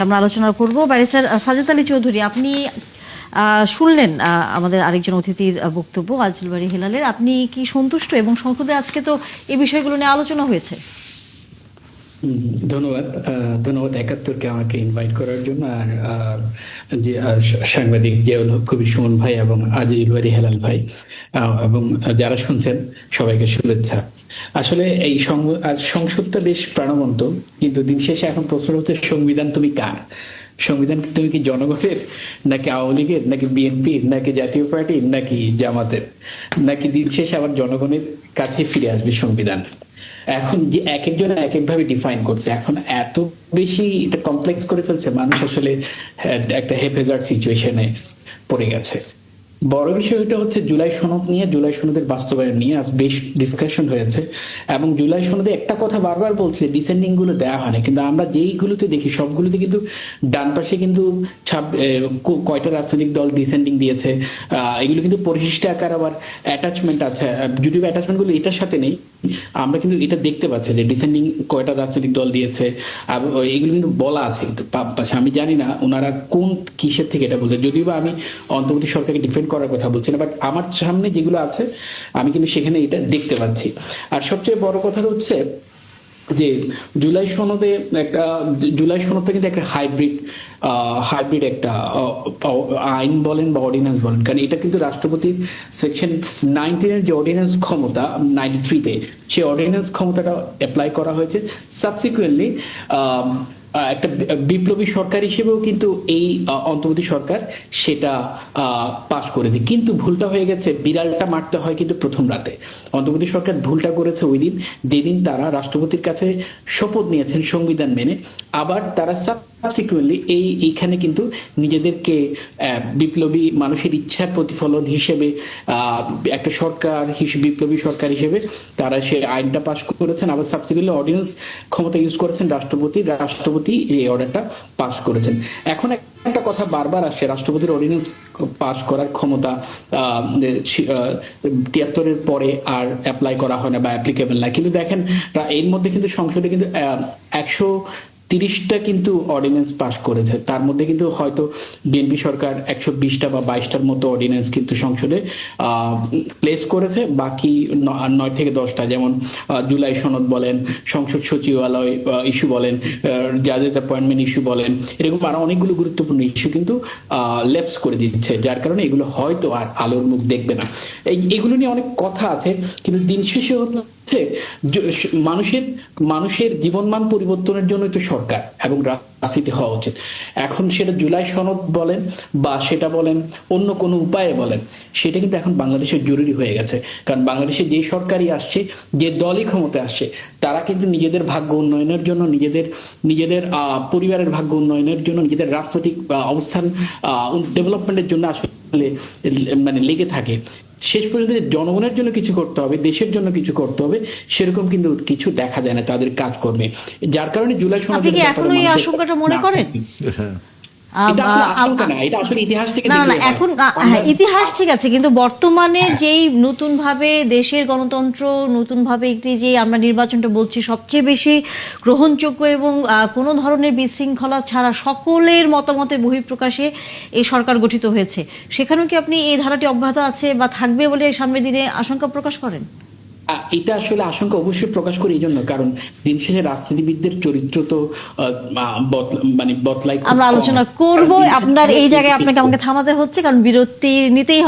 আমরা আলোচনা করব। ব্যারিস্টার সাজেদ আলী চৌধুরী, আপনি শুনলেন আমাদের আরেকজন অতিথির বক্তব্য আজিজুল বারী হেলালের। আপনি কি সন্তুষ্ট? এবং সংসদে আজকে তো এই বিষয়গুলো নিয়ে আলোচনা হয়েছে। ধন্যবাদ ধন্যবাদ একাত্তরকে আমাকে ইনভাইট করার জন্য, আর যে সাংবাদিক জিয়াউল হক কবির সুমন ভাই এবং আজিজুল বারী হেলাল ভাই এবং যারা শুনছেন সবাইকে শুভেচ্ছা। আসলে এই সংসদটা বেশ প্রাণবন্ত, কিন্তু দিন শেষে এখন প্রশ্ন হচ্ছে সংবিধান তুমি কার? সংবিধান তুমি কি জনগণের, নাকি আওয়ামী লীগের, নাকি বিএনপির, নাকি জাতীয় পার্টির, নাকি জামাতের, নাকি দিন শেষে আবার জনগণের কাছে ফিরে আসবে সংবিধান? এখন যে এক একজন এক একভাবে ডিফাইন করছে, এখন এত বেশি এটা কমপ্লেক্স করে ফেলছে, মানুষ আসলে একটা হেফেজার্ড সিচুয়েশনে পড়ে গেছে। বড় বিষয়টা হচ্ছে জুলাই সনদ নিয়ে, জুলাই সনদের বাস্তবায়ন নিয়ে আজ বেশ ডিসকাশন হয়েছে। এবং জুলাই সনদে একটা কথা বারবার বলছে, ডিসেন্ডিং গুলো দেওয়া হয় না, কিন্তু আমরা যেইগুলোতে দেখি সবগুলোতে কিন্তু ডান পাশে কিন্তু কয়টা রাজনৈতিক দল ডিসেন্ডিং দিয়েছে, এগুলো কিন্তু পরিশিষ্ট আকার আবার অ্যাটাচমেন্ট আছে, যদিও অ্যাটাচমেন্ট গুলো এটার সাথে নেই। আমরা কিন্তু এটা দেখতে পাচ্ছি যে ডিসেন্ডিং কয়টা রাজনৈতিক দল দিয়েছে, এগুলো কিন্তু বলা আছে, কিন্তু পাশে আমি জানি না ওনারা কোন কিসের থেকে এটা বলছে, যদিও বা আমি অন্তর্বর্তী সরকারকে ডিফেন্ড করার কথা বলছি না, বাট আমার সামনে যেগুলো আছে আমি কিন্তু সেখানে এটা দেখতে পাচ্ছি। আর সবচেয়ে বড় কথা হচ্ছে যে জুলাই সনদে একটা, জুলাই সনদটা কিন্তু একটা হাইব্রিড একটা আইন বলেন বা অর্ডিন্যান্স বলেন, কারণ এটা কিন্তু রাষ্ট্রপতির সেকশন 19-এর যে অর্ডিন্যান্স ক্ষমতা 93-তে, সেই অর্ডিন্যান্স ক্ষমতাটা অ্যাপ্লাই করা হয়েছে। সাবসিকুয়েন্টলি একটা বিপ্লবী সরকার হিসেবেও কিন্তু এই অন্তর্বর্তী সরকার সেটা পাশ করেছে, কিন্তু ভুলটা হয়ে গেছে, বিড়ালটা মারতে হয় কিন্তু প্রথম রাতে। অন্তর্বর্তী সরকার ভুলটা করেছে ওই দিন যেদিন তারা রাষ্ট্রপতির কাছে শপথ নিয়েছেন সংবিধান মেনে, আবার তারা সাবসিকুয়েন্টলি এইখানে কিন্তু নিজেদেরকে বিপ্লবী মানুষের ইচ্ছার প্রতিফলন হিসেবে একটা সরকার হিসেবে, বিপ্লবী সরকার হিসেবে তারা সে আইনটা পাশ করেছেন, আবার সাবসিকুয়েন্টলি অর্ডিন্যান্স ক্ষমতা ইউজ করেছেন রাষ্ট্রপতি এই অর্ডারটা পাশ করেছেন। এখন একটা কথা বারবার আসে, রাষ্ট্রপতির অর্ডিন্যান্স পাশ করার ক্ষমতা 73-এর পরে আর অ্যাপ্লাই করা হয় না বা অ্যাপ্লিকেবল না, কিন্তু দেখেন এর মধ্যে কিন্তু সংসদে কিন্তু 130টা কিন্তু অর্ডিন্যান্স পাস করেছে, তার মধ্যে কিন্তু হয়তো বিএনপি সরকার 120টা বা 22টার মতো অর্ডিন্যান্স কিন্তু সংসদে প্লেস করেছে, বাকি 9 থেকে 10টা, যেমন জুলাই সনদ বলেন, সংসদ সচিবালয় ইস্যু বলেন, জাজেস অ্যাপয়েন্টমেন্ট ইস্যু বলেন, এরকম আরো অনেকগুলো গুরুত্বপূর্ণ ইস্যু কিন্তু লেপস করে দিচ্ছে, যার কারণে এগুলো হয়তো আর আলোর মুখ দেখবে না। এগুলো নিয়ে অনেক কথা আছে, কিন্তু দিন শেষে মানুষের জীবনমান পরিবর্তনের জন্য তো সরকার এবং রাজনীতি হওয়া উচিত। এখন সেটা জুলাই সনদ বলেন বা সেটা বলেন অন্য কোনো উপায়ে বলেন, সেটা কিন্তু এখন বাংলাদেশের জরুরি হয়ে গেছে। কারণ বাংলাদেশে যে সরকারই আসছে, যে দলই ক্ষমতায় আসছে, তারা কিন্তু নিজেদের ভাগ্য উন্নয়নের জন্য, নিজেদের পরিবারের ভাগ্য উন্নয়নের জন্য, নিজেদের রাজনৈতিক অবস্থান ডেভেলপমেন্টের জন্য আসলে মানে লেগে থাকে। শেষ পর্যন্ত জনগণের জন্য কিছু করতে হবে, দেশের জন্য কিছু করতে হবে, সেরকম কিন্তু কিছু দেখা যায় না তাদের কাজকর্মে, যার কারণে জুলাই সনদ। আপনি কি এখনো এই আশঙ্কাটা মনে করেন? ইতিহাস ঠিক আছে, কিন্তু বর্তমানে যেই নতুন ভাবে দেশের গণতন্ত্র, নতুন ভাবে একটি যে আমরা নির্বাচনটা বলছি সবচেয়ে বেশি গ্রহণযোগ্য এবং কোনো ধরনের বিশৃঙ্খলা ছাড়া সকলের মতামতে বহিঃপ্রকাশে এই সরকার গঠিত হয়েছে, সেখানেও কি আপনি এই ধারাটি অব্যাহত আছে বা থাকবে বলে সামনের দিনে আশঙ্কা প্রকাশ করেন? এটা আসলে আশঙ্কা অবশ্যই প্রকাশ করি, এই জন্য কারণ দিন শেষে রাজনীতিবিদদের চরিত্র তো বদলাই। আমরা আলোচনা করব, আপনার এই জায়গায় আপনাকে আমাকে থামাতে হচ্ছে কারণ বিরতি নিতেই হবে।